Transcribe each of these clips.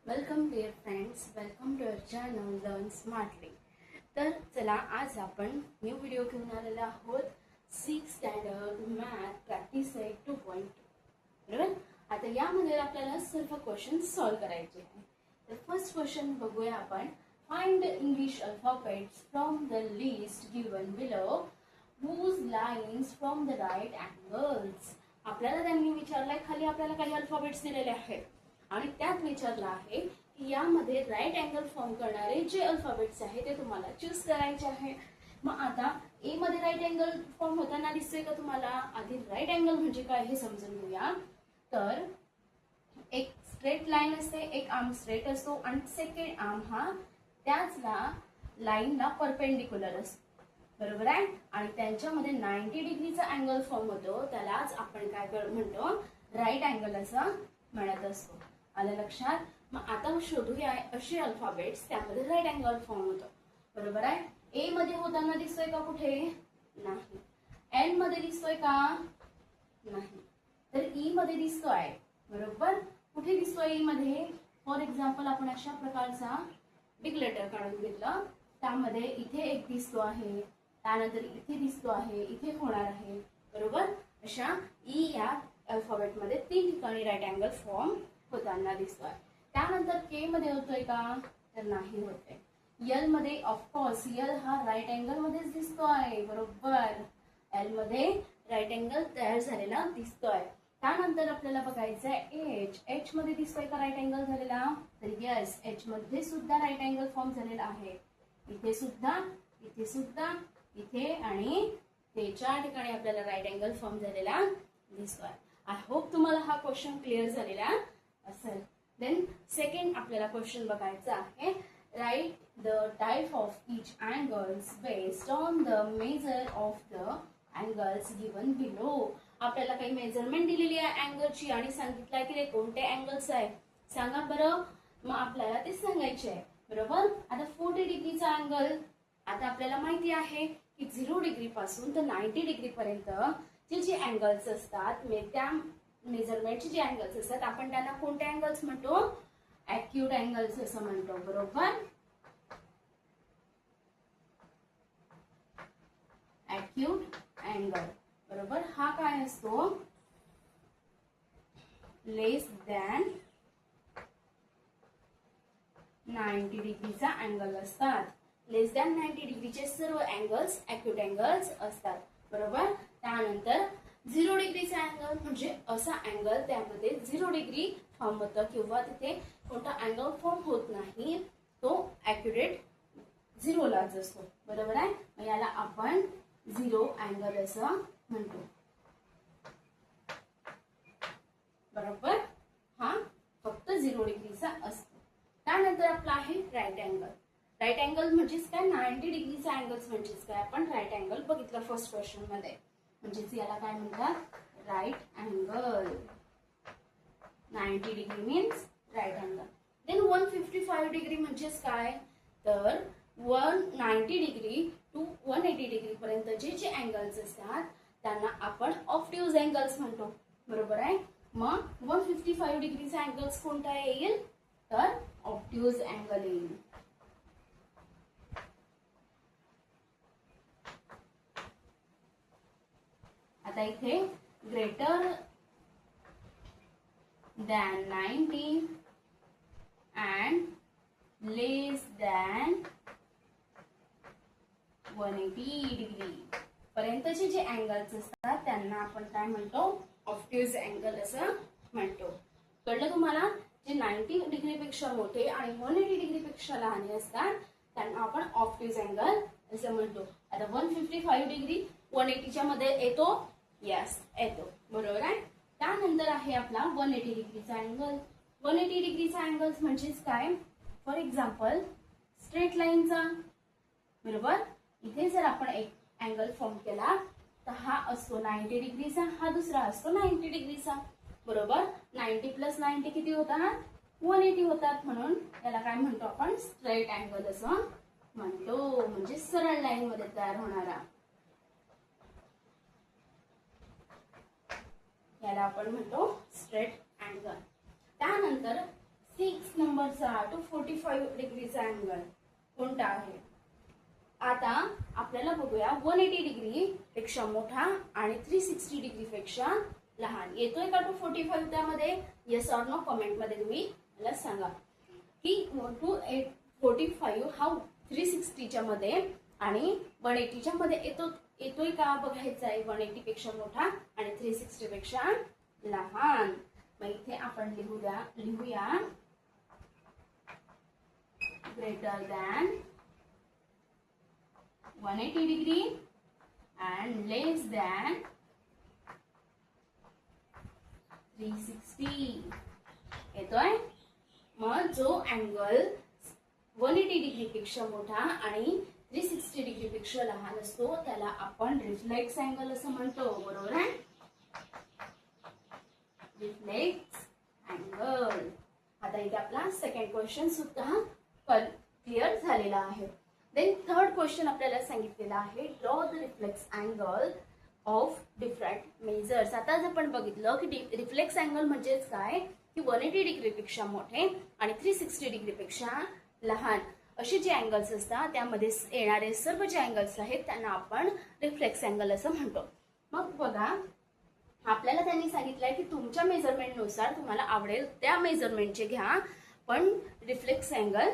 Welcome dear friends, welcome to our channel Learn Smartly. तर चला आज आपण न्यू व्हिडिओ घेऊन आलेला आहोत. 6th standard math practice set 2.2. बरोबर. आता यामध्ये आपल्याला सर्व क्वेश्चन सॉल्व करायचे आहे. तर फर्स्ट क्वेश्चन बघूया आपण. Find English alphabets from the list given below whose lines from the right angles. आपल्याला त्यांनी विचारलंय, खाली आपल्याला काही अल्फाबेट्स दिलेले आहेत आणि त्यात विचारलं आहे की यामध्ये राईट अँगल फॉर्म करणारे जे अल्फाबेट्स आहेत ते तुम्हाला चूज करायचे आहे. मग आता ए मध्ये राईट अँगल फॉर्म होताना दिसतोय का तुम्हाला? आधी राईट अँगल म्हणजे काय हे समजून घेऊया. तर एक स्ट्रेट लाईन असते, एक आर्म स्ट्रेट असतो आणि सेकंड आर्म हा त्याच लाईनला परपेंडिक्युलर असतो. बरोबर आहे. आणि त्यांच्यामध्ये 90 डिग्रीचा अँगल फॉर्म होतो, त्यालाच आपण काय म्हणतो? राईट अँगल असं म्हणत असतो. आलं लक्षात? मग आता शोधूया असे अल्फाबेट्स त्यामध्ये राईट अँगल फॉर्म होतो. बरोबर आहे. ए मध्ये होताना दिसतोय का कुठे? नाही. एन मध्ये दिसतोय का? नाही. तर ई मध्ये दिसतोय. बरोबर. कुठे दिसतोय ई मध्ये? फॉर एक्झाम्पल आपण अशा प्रकारचा बिग लेटर काढून घेतलं, त्यामध्ये इथे एक दिसतो आहे, त्यानंतर इथे दिसतो आहे, इथे होणार आहे. बरोबर. अशा ई या अल्फाबेट मध्ये 3 ठिकाणी राईट अँगल फॉर्म होताना दिसतोय. त्यानंतर के मध्ये होतोय का? तर नाही होते. यल मध्ये ऑफकोर्स यल हा राईट अँगल मध्येच दिसतोय. बरोबर. एल मध्ये राईट अँगल तयार झालेला दिसतोय. त्यानंतर आपल्याला बघायचं आहे एच. एच मध्ये दिसतोय का राईट अँगल झालेला? तर यस, एच मध्ये सुद्धा राईट अँगल फॉर्म झालेला आहे. इथे सुद्धा, इथे सुद्धा, इथे आणि ते 4 ठिकाणी आपल्याला राईट अँगल फॉर्म झालेला दिसतोय. आय होप तुम्हाला हा क्वेश्चन क्लिअर झालेला असेल. देन सेकंड आपल्याला क्वेश्चन बघायचा आहे. Write the type of each angles based on the measure of the angles given below. आपल्याला काही मेजरमेंट दिलेली आहे अँगलची आणि सांगितलंय की ते कोणते अँगल्स आहे सांगा बरं. मग आपल्याला ते सांगायचे आहे. बरोबर. आता 40 डिग्रीचा अँगल, आता आपल्याला माहिती आहे की 0 डिग्री पासून तर 90 डिग्री पर्यंत जे अँगल्स असतात, त्या मेजरमेंटचे जे अँगल्स असतात आपण त्यांना कोणते अँगल्स म्हणतो? ॲक्यूट अँगल्स असं म्हणतो. बरोबर. Acute angle. बरोबर. हा काय असतो? लेस दॅन 90 डिग्रीचा अँगल असतात. लेस दॅन 90 डिग्रीचे सर्व अँगल्स ॲक्यूट अँगल्स असतात. बरोबर. त्यानंतर 0 डिग्रीचा अँगल म्हणजे असा अँगल त्यामध्ये 0 डिग्री फॉर्म होतं किंवा तिथे कोणता अँगल फॉर्म होत नाही, तो ॲक्युरेट 0 लाच असतो. बरोबर आहे. मग याला आपण 0 अँगल असं म्हणतो. बरोबर. हा फक्त 0 डिग्रीचा असतो. त्यानंतर आपला आहे राईट अँगल. राईट अँगल म्हणजेच काय? 90 डिग्रीचा अँगल्स म्हणजेच काय? आपण राईट अँगल बघितलं फर्स्ट क्वेश्चन मध्ये. म्हणजेच याला काय म्हणतात? Right angle. 90 degree means right angle. Then 155 degree म्हणजेच काय? तर 190 डिग्री टू 180 डिग्री पर्यंत जे अँगल्स असतात त्यांना आपण ऑब्ट्यूज अँगल्स म्हणतो. बरोबर आहे. मग 155 डिग्रीचा अँगल्स कोणता येईल? तर ऑब्ट्यूज अँगल येईल. आता इथे greater than 90 and less than 180 degree पर्यंतचे जे अँगल्स असतात त्यांना आपण काय म्हणतो? ऑब्ट्यूज अँगल असं म्हणतो. कळलं तुम्हाला? जे 90 डिग्री पेक्षा मोठे आणि 180 डिग्री पेक्षा लहान असतात त्यांना आपण ऑब्ट्यूज अँगल असं म्हणतो. आता 155 डिग्री 180च्या मध्ये येतो? यस, येतो. बरोबर आहे. त्यानंतर आहे आपला 180 डिग्रीचा अँगल. 180 डिग्रीचा अँगल्स म्हणजेच काय? फॉर एक्झाम्पल स्ट्रेट लाईनचा. बरोबर. इथे जर आपण एक अँगल फॉर्म केला तर हा असतो 90 डिग्रीचा, हा दुसरा असतो 90 डिग्रीचा. बरोबर. 90 प्लस 90 किती होतात? 180 होतात. म्हणून याला काय म्हणतो आपण? स्ट्रेट अँगल असं म्हणतो. म्हणजे सरळ लाईन मध्ये तयार होणारा याला आपण म्हणतो स्ट्रेट अँगल. त्यानंतर 6 नंबरचा 245 डिग्रीचा अँगल कोणता आहे? आता आपल्याला बघूया 180 डिग्री पेक्षा मोठा आणि 360 डिग्री पेक्षा लहान येतोय का 245 त्यामध्ये? येस ऑर नो कमेंट मध्ये तुम्ही मला सांगा की 245 हा 360 च्या मध्ये आणि 180 च्या मध्ये येतोय का बघायचा आहे. 180 पेक्षा मोठा आणि 360 पेक्षा लहान. मग इथे आपण लिहूया greater than 180 degree and less than 360 येतोय. मग जो अँगल 180 डिग्री पेक्षा मोठा आणि 360 डिग्री पेक्षा लहान असतो त्याला आपण रिफ्लेक्स अँगल असं म्हणतो. बरोबर आहे. Reflex angle. आता इथे आपला सेकंड क्वेश्चन सुद्धा क्लिअर झालेला आहे. देन थर्ड क्वेश्चन आपल्याला सांगितलेला आहे draw the reflex angle of different measures. आता जर आपण बघितलं की रिफ्लेक्स अँगल म्हणजेच काय की 180 डिग्री पेक्षा मोठे आणि 360 डिग्री पेक्षा लहान असे जे अँगल्स असतात त्यामध्ये येणारे सर्व जे अँगल्स आहेत त्यांना आपण रिफ्लेक्स अँगल असं म्हणतो. मग बघा आपल्याला त्यांनी सांगितलंय की तुमच्या मेजरमेंट नुसार तुम्हाला आवडेल त्या मेजरमेंटचे घ्या पण रिफ्लेक्स अँगल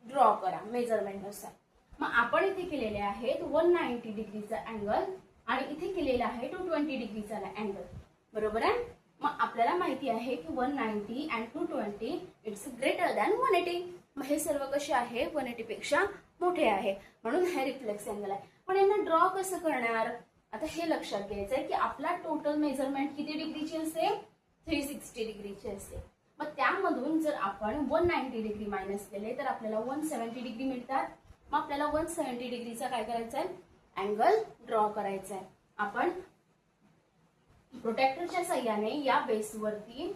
ड्रॉ करा मेजरमेंट नुसार. मग आपण इथे केलेले आहेत 190 डिग्रीचा अँगल आणि इथे केलेला आहे 220 डिग्रीचा अँगल. बरोबर आहे. मग आपल्याला माहिती आहे की 190 अँड 220 इट्स ग्रेटर दॅन 180. मग हे सर्व कसे आहे 180 पेक्षा मोठे आहे म्हणून हे रिफ्लेक्स अँगल आहे. पण यांना ड्रॉ कसं करणार? आता हे लक्षात घ्यायचं आहे की आपला टोटल मेजरमेंट किती डिग्रीची असते? 360 डिग्रीची असते. मग त्यामधून जर आपण 190 डिग्री मायनस केले तर आपल्याला 170 डिग्री मिळतात. मग आपल्याला 170 डिग्रीचा काय करायचा आहे? अँगल ड्रॉ करायचा आहे. आपण प्रोटेक्टरच्या साह्याने या बेसवरती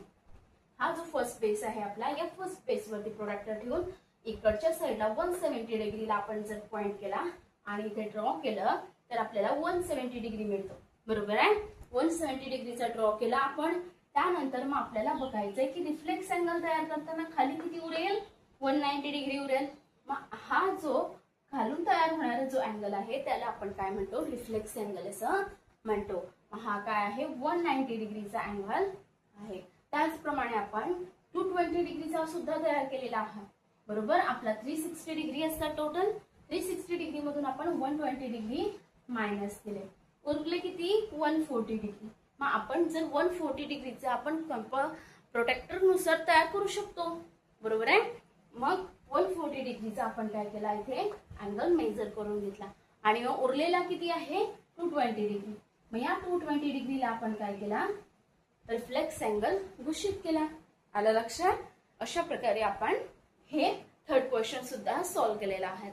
हा जो फर्स्ट बेस आहे आपला या फर्स्ट बेसवरती प्रोटेक्टर ठेवून इकडच्या साईडला 170 डिग्रीला आपण जर पॉइंट केला आणि इथे ड्रॉ केलं तर आपल्याला 170 डिग्री मिळतो. बरोबर आहे. 170 डिग्रीचा ड्रॉ केला आपण. त्यानंतर मग आपल्याला बघायचंय की रिफ्लेक्स अँगल तयार करताना खाली किती उरेल? 190 डिग्री उरेल. मग हा जो खालून तयार होणारा जो अँगल आहे त्याला आपण काय म्हणतो? रिफ्लेक्स अँगल असं म्हणतो. हा काय आहे? 190 डिग्रीचा अँगल आहे. त्याचप्रमाणे आपण 220 डिग्रीचा सुद्धा तयार केलेला आहे. बरोबर. आपला 360 डिग्री असतात टोटल. 360 डिग्री मधून आपण 120 डिग्री मायनस केले. उरले किती? 140 डिग्री. मग आपण जर 140 डिग्रीचा आपण प्रोटेक्टर नुसार तयार करू शकतो. बरोबर आहे. मग 140 डिग्रीचा आपण काय केला इथे अँगल मेजर करून घेतला आणि उरलेला किती आहे? 220 डिग्री. मग या 220 डिग्रीला आपण काय केला? रिफ्लेक्स अँगल घोषित केला. आलं लक्षात? अशा प्रकारे आपण हे थर्ड क्वेश्चन सुद्धा सॉल्व्ह केलेला आहे.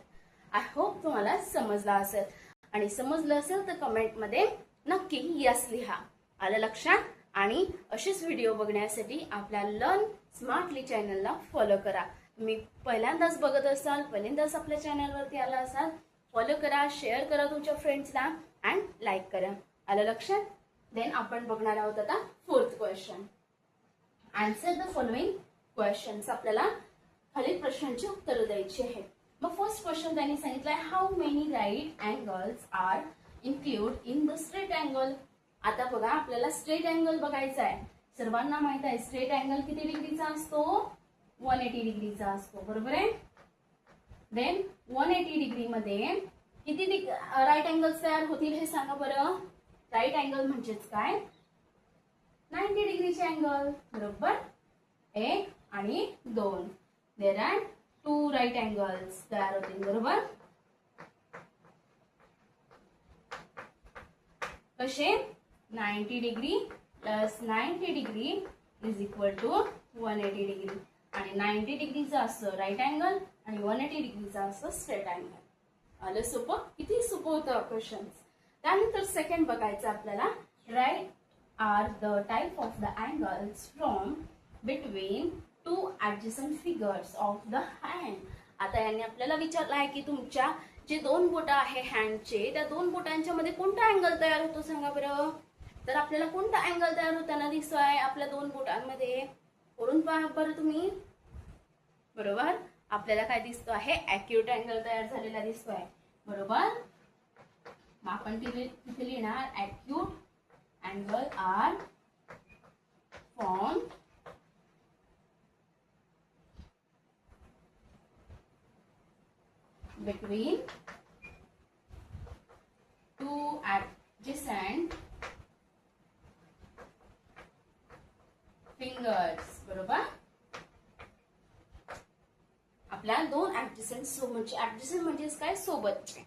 आय होप तुम्हाला समजला असेल आणि समजलं असेल तर कमेंट मध्ये नक्की यस लिहा. आलं लक्षात? आणि असेच व्हिडिओ बघण्यासाठी आपल्या लर्न स्मार्टली चॅनलला फॉलो करा. तुम्ही पहिल्यांदाच बघत असाल, पहिल्यांदाच आपल्या चॅनलवरती आला असाल, फॉलो करा, शेअर करा तुमच्या फ्रेंड्सला अँड लाईक करा. आलं लक्षात? देन आपण बघणार आहोत आता fourth question. Answer the following questions. आपल्याला खालील प्रश्नांची उत्तरं द्यायची आहेत. मग फर्स्ट क्वेश्चन त्यांनी सांगितलंय how many right angles are include in the straight angle. आता बघा आपल्याला स्ट्रेट अँगल बघायचा आहे. सर्वांना माहित आहे स्ट्रेट अँगल किती डिग्रीचा असतो? 180 डिग्रीचा असतो. बरोबर आहे. देन 180 डिग्री मध्ये किती राईट अँगल्स तयार होतील हे सांगा बरं. राईट अँगल म्हणजेच काय? 90 डिग्रीचे अँगल. बरोबर. 1 आणि 2. देर आर 2 राईट अँगल्स तयार होतील. बरोबर. कसे? 90 degree plus 90 degree is equal to 180 degree. आणि 90 डिग्रीचा असं राईट अँगल आणि 180 डिग्रीचा असं स्ट्रेट अँगल. आलं सोपं? किती सोपं होतं क्वेश्चन्स. त्यानंतर सेकंड बघायचं आपल्याला. Right are the type of the angles from between 2 adjacent figures of the hand. आता यांनी आपल्याला विचारलं आहे की तुमच्या जे 2 बोटं आहे हँडचे त्या 2 बोटांच्या मध्ये कोणता अँगल तयार होतो सांगा बरं. तर आपल्याला कोणता अँगल तयार होताना दिसतोय आपल्या 2 बोटांमध्ये? वरून पहा बरं तुम्ही. बरोबर. आपल्याला काय दिसतो आहे, ॲक्यूट अँगल तयार झालेला दिसतो आहे. बरोबर. मग आपण तिथे लिहिणार acute angle are formed between two adjacent fingers. बरोबर. आपल्या दोन ऍडजसेंट ऍडजसेंट म्हणजे काय, सोबतचे.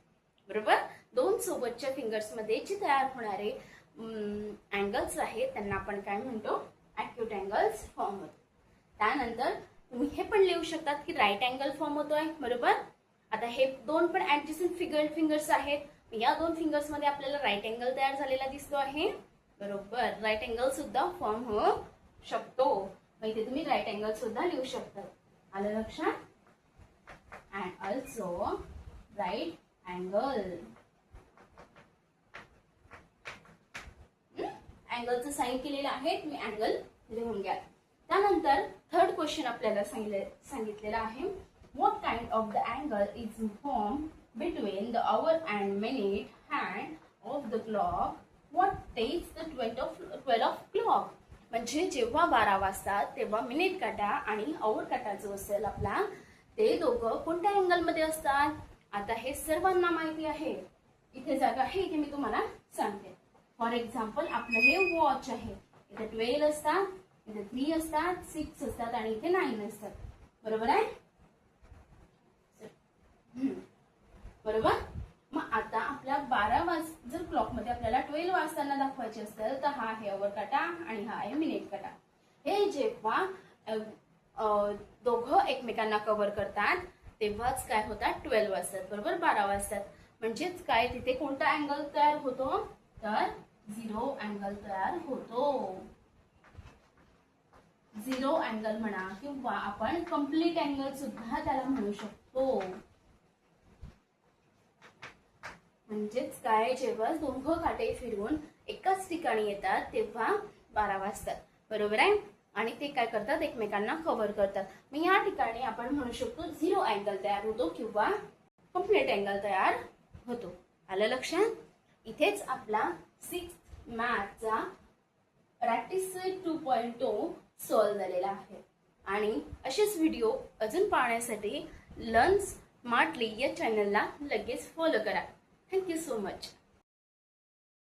बरोबर. दोन सोबतच्या फिंगर्स मध्ये जे तयार होणारे अँगल्स आहेत त्यांना आपण काय म्हणतो, ॲक्यूट अँगल्स फॉर्म होतो. त्यानंतर तुम्ही हे पण लिहू शकतात की राईट अँगल फॉर्म होतोय. बरोबर. आता हे दोन पण ऍडजसेंट फिंगर्स आहेत. या दोन फिंगर्स मध्ये आपल्याला राईट अँगल तयार झालेला दिसतो आहे. बरोबर. राईट अँगल सुद्धा फॉर्म होऊ शकतो. मग इथे तुम्ही राईट अँगल सुद्धा लिहू शकता. आलं लक्षात. And also right angle. अँगलचं साइन केलेलं आहे, तुम्ही अँगल लिहून घ्या. त्यानंतर थर्ड क्वेश्चन आपल्याला सांगितलेला आहे, what kind of the angle is formed between the hour and minute hand of the clock what takes the 12 clock. म्हणजे जेव्हा 12 वाजतात तेव्हा मिनिट काटा आणि आवर काटा जो असेल आपला, ते दोघं कोणत्या अँगल मध्ये असतात. आता हे सर्वांना माहिती आहे. इथे जागा आहे, इथे मी तुम्हाला सांगते. फॉर एक्झाम्पल आपलं हे वॉच आहे. इथे 12 असतात, इथे 3 असतात, 6 असतात आणि इथे 9 असतात. बरोबर आहे. बरोबर. मग आता आपल्या 12 जर क्लॉक मध्ये आपल्याला 12 वाजताना दाखवायचे असेल तर हा आहे आवर काटा आणि हा आहे मिनिट काटा. हे जेव्हा दोघं एकमेकांना कव्हर करतात तेव्हाच काय होतात, 12 वाजतात. बरोबर. 12 वाजतात. म्हणजेच काय, तिथे कोणता अँगल तयार होतो, तर 0 अँगल तयार होतो. 0 अँगल म्हणा किंवा आपण कम्प्लीट अँगल सुद्धा त्याला म्हणू शकतो. म्हणजेच काय, जेव्हा दोघं काटे फिरून एकाच ठिकाणी येतात तेव्हा 12 वाजतात. बरोबर आहे. आणि ते काय करतात, एकमेकांना कव्हर करतात. मग या ठिकाणी आपण म्हणू शकतो 0 अँगल तयार होतो किंवा कम्प्लीट अँगल तयार होतो. आलं लक्षात. इथेच आपला 6th मॅथचा प्रॅक्टिस 2.0 सॉल्व्ह झालेला आहे. आणि असेच व्हिडिओ अजून पाहण्यासाठी लर्न स्मार्टली या चॅनलला लगेच फॉलो करा. Thank you so much.